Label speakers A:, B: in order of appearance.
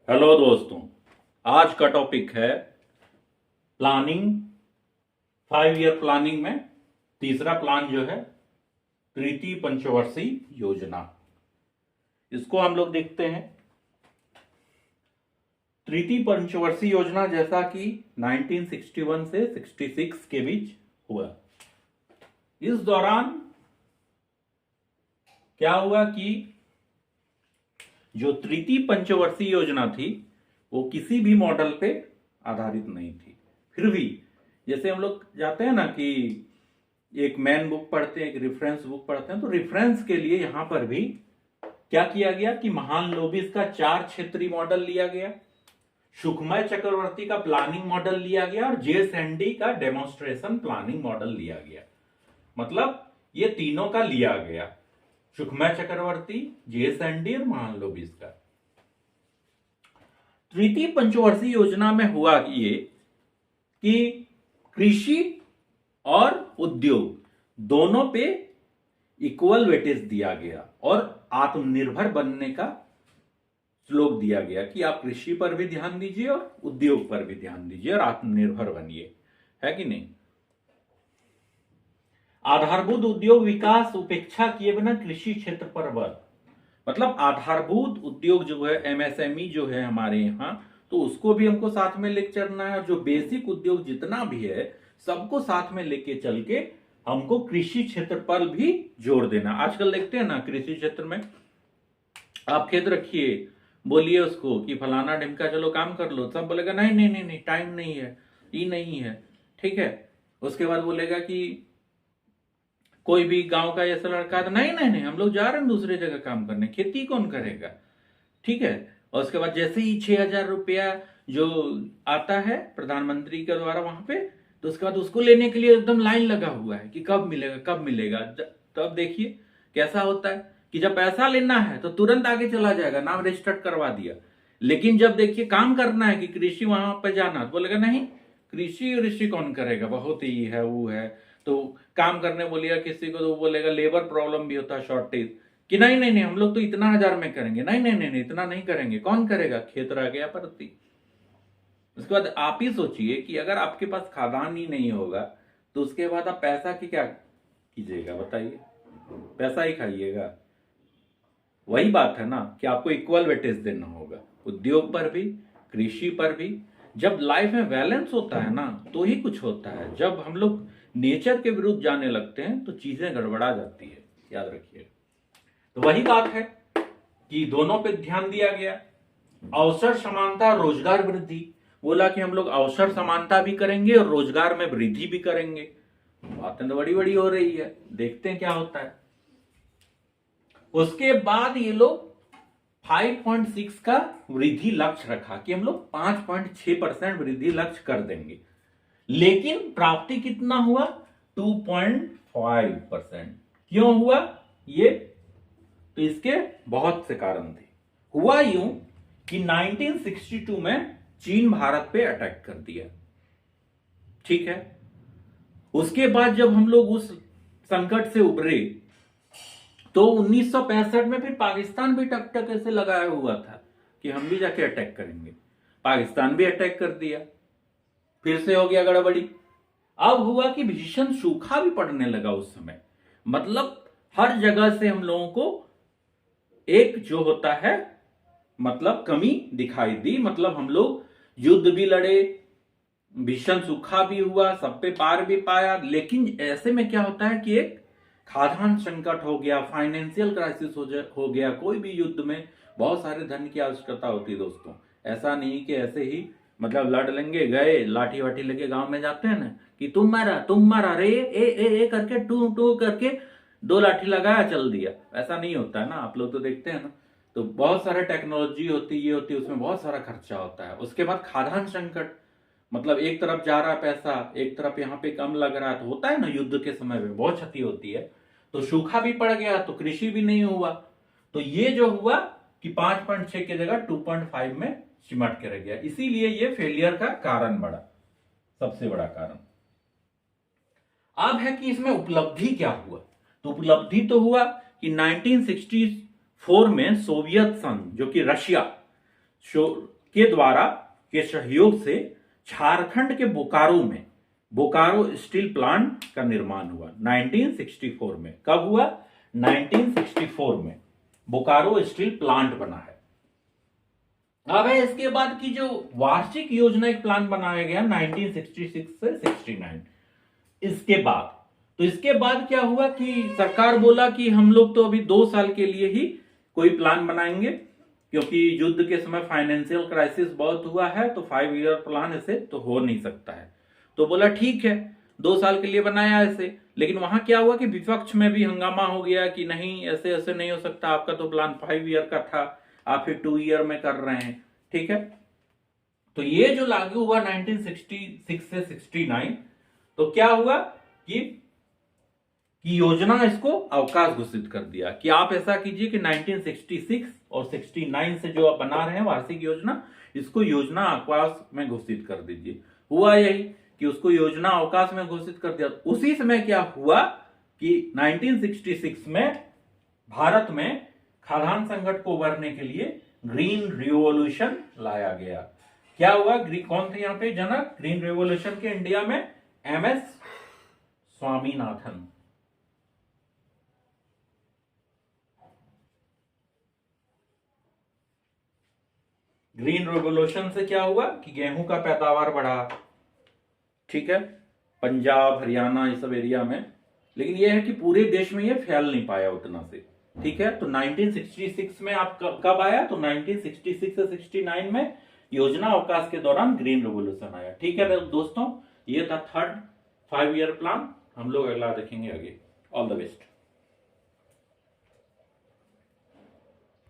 A: Hello दोस्तों, आज का टॉपिक है प्लानिंग। 5 ईयर प्लानिंग में तीसरा प्लान जो है तृतीय पंचवर्षीय योजना, इसको हम लोग देखते हैं। तृतीय पंचवर्षीय योजना जैसा कि 1961 से 66 के बीच हुआ। इस दौरान क्या हुआ कि जो तृतीय पंचवर्षीय योजना थी वो किसी भी मॉडल पे आधारित नहीं थी। फिर भी जैसे हम लोग जाते हैं ना कि एक मैन बुक पढ़ते हैं, एक रेफरेंस बुक पढ़ते हैं, तो रेफरेंस के लिए यहां पर भी क्या किया गया कि महालनोबिस का 4 क्षेत्रीय मॉडल लिया गया, सुखमय चक्रवर्ती का प्लानिंग मॉडल लिया गया और जे सैंडी का डेमोन्स्ट्रेशन प्लानिंग मॉडल लिया गया। मतलब ये तीनों का लिया गया, सुखमय चक्रवर्ती, जे सैंडी और महालनोबिस का। तृतीय पंचवर्षीय योजना में हुआ ये कि कृषि और उद्योग दोनों पे इक्वल वेटेज दिया गया और आत्मनिर्भर बनने का श्लोक दिया गया कि आप कृषि पर भी ध्यान दीजिए और उद्योग पर भी ध्यान दीजिए और आत्मनिर्भर बनिए, है कि नहीं। आधारभूत उद्योग विकास उपेक्षा किए बिना कृषि क्षेत्र पर बल, मतलब आधारभूत उद्योग जो है एमएसएमई जो है हमारे यहाँ, तो उसको भी हमको साथ में लेके चलना है और जो बेसिक उद्योग जितना भी है सबको साथ में लेके चल के हमको कृषि क्षेत्र पर भी जोर देना। आजकल देखते हैं ना कृषि क्षेत्र में आप खेत रखिए, बोलिए उसको कि फलाना ढिमका चलो काम कर लो, सब बोलेगा नहीं नहीं नहीं नहीं टाइम नहीं है, ये नहीं है, ठीक है। उसके बाद बोलेगा कि कोई भी गांव का ऐसा लड़का तो नहीं नहीं नहीं हम लोग जा रहे हैं दूसरे जगह काम करने, खेती कौन करेगा, ठीक है। और उसके बाद जैसे ही 6,000 रुपया जो आता है प्रधानमंत्री के द्वारा वहां पे, तो उसके बाद उसको लेने के लिए एकदम लाइन लगा हुआ है कि कब मिलेगा कब मिलेगा। तब देखिए कैसा होता है कि जब पैसा लेना है तो तुरंत आगे चला जाएगा, नाम रजिस्टर्ड करवा दिया। लेकिन जब देखिए काम करना है कि कृषि वहां पर जाना, तो बोलेगा नहीं कृषि ऋषि कौन करेगा, बहुत ही है वो है। तो काम करने बोलिएगा किसी को तो वो बोलेगा लेबर प्रॉब्लम भी होता है, शॉर्टेज, कि नहीं नहीं नहीं हम लोग तो इतना 1,000 में करेंगे, नहीं नहीं नहीं नहीं इतना नहीं करेंगे, कौन करेगा, खेत रह गया परती। उसके बाद आप ही सोचिए कि अगर आपके पास खादान ही नहीं होगा तो उसके बाद आप पैसा की क्या कीजिएगा, बताइए, पैसा ही खाइएगा। वही बात है ना कि आपको इक्वल वेटेज देना होगा उद्योग पर भी कृषि पर भी। जब लाइफ में बैलेंस होता है ना तो ही कुछ होता है। जब हम लोग नेचर के विरुद्ध जाने लगते हैं तो चीजें गड़बड़ा जाती है, याद रखिए। तो वही बात है कि दोनों पे ध्यान दिया गया। अवसर समानता, रोजगार वृद्धि, बोला कि हम लोग अवसर समानता भी करेंगे और रोजगार में वृद्धि भी करेंगे। बातें तो बड़ी बड़ी हो रही है, देखते हैं क्या होता है। उसके बाद ये लोग 5.6 का वृद्धि लक्ष्य रखा कि हम लोग 5.6% वृद्धि लक्ष्य कर देंगे, लेकिन प्राप्ति कितना हुआ 2.5%। क्यों हुआ ये, तो इसके बहुत से कारण थे। हुआ यूं कि 1962 में चीन भारत पे अटैक कर दिया, ठीक है। उसके बाद जब हम लोग उस संकट से उभरे तो 1965 में फिर पाकिस्तान भी टक टक ऐसे लगाया हुआ था कि हम भी जाके अटैक करेंगे, पाकिस्तान भी अटैक कर दिया, फिर से हो गया गड़बड़ी। अब हुआ कि भीषण सूखा भी पड़ने लगा उस समय, मतलब हर जगह से हम लोगों को एक जो होता है मतलब कमी दिखाई दी। मतलब हम लोग युद्ध भी लड़े, भीषण सूखा भी हुआ, सब पे पार भी पाया, लेकिन ऐसे में क्या होता है कि एक खाद्यान्न संकट हो गया, फाइनेंशियल क्राइसिस हो गया। कोई भी युद्ध में बहुत सारे धन की आवश्यकता होती है दोस्तों। ऐसा नहीं कि ऐसे ही मतलब लड़ लेंगे, गए लाठी वाठी लेके गांव में जाते हैं ना कि तुम मारा रे ए करके टू टू करके 2 लाठी लगाया चल दिया, ऐसा नहीं होता है ना। आप लोग तो देखते हैं ना, तो बहुत सारे टेक्नोलॉजी होती है उसमें बहुत सारा खर्चा होता है। उसके बाद खाद्यान्न संकट, मतलब एक तरफ जा रहा है पैसा, एक तरफ यहाँ पे कम लग रहा है, तो होता है ना युद्ध के समय में बहुत क्षति होती है। तो सूखा भी पड़ गया तो कृषि भी नहीं हुआ। तो ये जो हुआ कि 5.6 की जगह 2.5 में सिमट के रह गया, इसीलिए ये फेलियर का कारण बड़ा, सबसे बड़ा कारण। अब है कि इसमें उपलब्धि क्या हुआ, तो उपलब्धि तो हुआ कि 1964 में सोवियत संघ जो कि रशिया के द्वारा के सहयोग से झारखंड के बोकारो में बोकारो स्टील प्लांट का निर्माण हुआ 1964 में। कब हुआ? 1964 में बोकारो स्टील प्लांट बना है। अब है इसके बाद की जो वार्षिक योजना एक प्लान बनाया गया 1966 से 69। इसके बाद क्या हुआ कि सरकार बोला कि हम लोग तो अभी 2 साल के लिए ही कोई प्लान बनाएंगे, क्योंकि युद्ध के समय फाइनेंशियल क्राइसिस बहुत हुआ है, तो 5 ईयर प्लान ऐसे तो हो नहीं सकता है। तो बोला ठीक है 2 साल के लिए बनाया ऐसे। लेकिन वहां क्या हुआ कि विपक्ष में भी हंगामा हो गया कि नहीं ऐसे ऐसे नहीं हो सकता, आपका तो प्लान 5 ईयर का था, आप फिर 2 ईयर में कर रहे हैं। ठीक है, तो ये जो लागू हुआ 1966 से 69, तो क्या हुआ कि योजना इसको अवकाश घोषित कर दिया कि आप ऐसा कीजिए कि 1966 और 69 से जो आप बना रहे हैं वार्षिक योजना, इसको योजना अवकाश में घोषित कर दीजिए। हुआ यही कि उसको योजना अवकाश में घोषित कर दिया। उसी समय क्या हुआ कि 1966 में भारत में खाद्यान्न संकट को उबरने के लिए ग्रीन रिवॉल्यूशन लाया गया। क्या हुआ? कौन थे यहाँ पे जनक ग्रीन रिवॉल्यूशन के इंडिया में? MS स्वामीनाथन। ग्रीन रिवॉल्यूशन से क्या हुआ कि गेहूं का पैदावार बढ़ा, ठीक है, पंजाब हरियाणा ये सब एरिया में। लेकिन यह है कि पूरे देश में ये फैल नहीं पाया उतना से। ठीक है, तो 1966 में आप कब आया? तो 1966 से 69 में योजना अवकाश के दौरान ग्रीन रिवॉल्यूशन आया। ठीक है दोस्तों, ये था 3rd 5 ईयर प्लान। हम लोग अगला देखेंगे आगे। All the best.